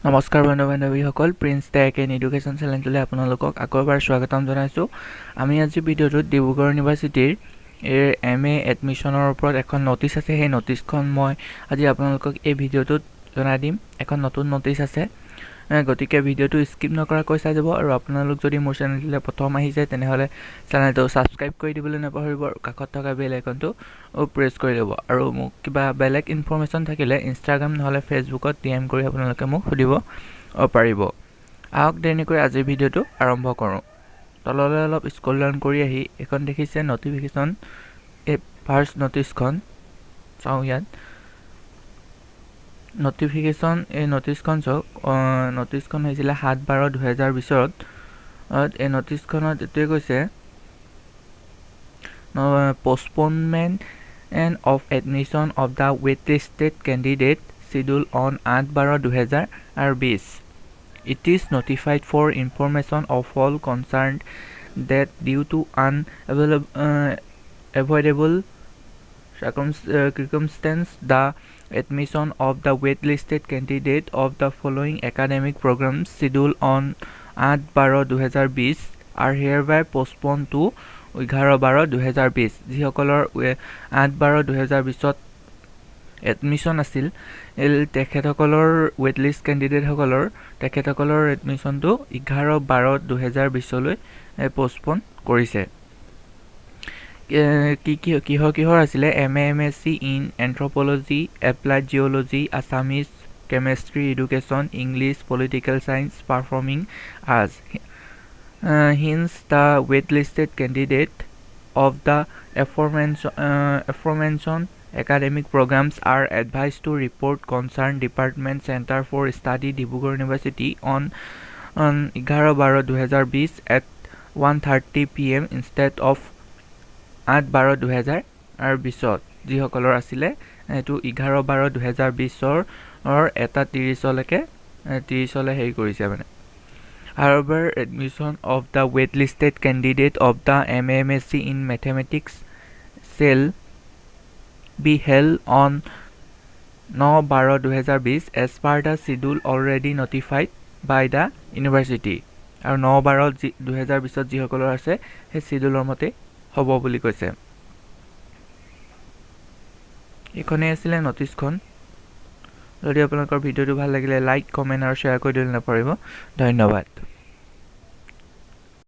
নমস্কাৰ বন্ধু বান্ধৱীসকল PrinceTechAndEducation চেনেলটোলৈ আপোনালোকক আকৌ এবাৰ স্বাগতম জনাইছোঁ। আমি আজি ভিডিঅ'টোত ডিব্ৰুগড় ইউনিভাৰ্চিটিৰ MA এডমিশ্যনৰ ওপৰত এখন নটিচ আছে। সেই নটিচখন মই আজি আপোনালোকক এই ভিডিঅ'টোত জনাই দিম। এখন নতুন নটিচ আছে, গতিকে ভিডিঅ'টো স্কিপ নকৰাকৈ চাই যাব। আৰু আপোনালোক যদি মোৰ চেনেলটোলৈ প্ৰথম আহিছে তেনেহ'লে চেনেলটো ছাবস্ক্ৰাইব কৰি দিবলৈ নাপাহৰিব আৰু কাষত থকা বেল আইকনটো প্ৰেছ কৰি ল'ব। আৰু মোক কিবা বেলেগ ইনফৰমেশ্যন থাকিলে ইনষ্টাগ্ৰাম নহ'লে ফেচবুকত DM কৰি আপোনালোকে মোক সুধিব পাৰিব। আহক দেৰি নকৰি আজিৰ ভিডিঅ'টো আৰম্ভ কৰোঁ। তললৈ অলপ স্ক্ৰল ডাউন কৰি আহি এখন দেখিছে নটিফিকেশ্যন, এই ফাৰ্ষ্ট নটিচখন চাওঁ। ইয়াত নটিফিকেশ্যন, এই নটিচখন চাওক। নটিচখন হৈছিলে 7/12/2020। এই নটিচখনত এইটোৱে কৈছে postponement of admission of the waitlisted candidate schedule on 8/12/2020. It is notified for information of all concerned that due to unavoidable circumstance the admission of the waitlisted candidate of the following academic programs scheduled on 8/12/2020 are hereby postponed to 11/12/2020. যিসকলৰ 8/12/2020 admission আছিল, তেখেতসকলৰ ৱেটলিষ্ট কেণ্ডিডেটসকলৰ এডমিশ্যনটো 11/12/2020লৈ postpone কৰিছে। কিহৰ আছিলে? MA MSc in Anthropology, Applied Geology, Assamese, Chemistry, Education, English, Political Science, Performing Arts. Hence, the waitlisted candidate of the aforementioned academic programs are advised to report concerned department Center for Study, Dibrugarh University on 11/12/2020 at 1:30 PM instead of 8/12/2020। যিসকলৰ আছিলে এইটো 11/12/2020 এটা 30লৈ হেৰি কৰিছে মানে। However, admission of the waitlisted candidate of the MA MSc in Mathematics shall be held on 9/12/2020 as per the schedule already notified by the university. আৰু 9/12/2020 যিসকলৰ আছে সেই শিডিউলৰ মতে হ'ব বুলি কৈছে। এইখনেই আছিলে নটিচখন। যদি আপোনালোকৰ ভিডিঅ'টো ভাল লাগিলে লাইক, কমেণ্ট আৰু শ্বেয়াৰ কৰি দিবলৈ নাপাহৰিব। ধন্যবাদ।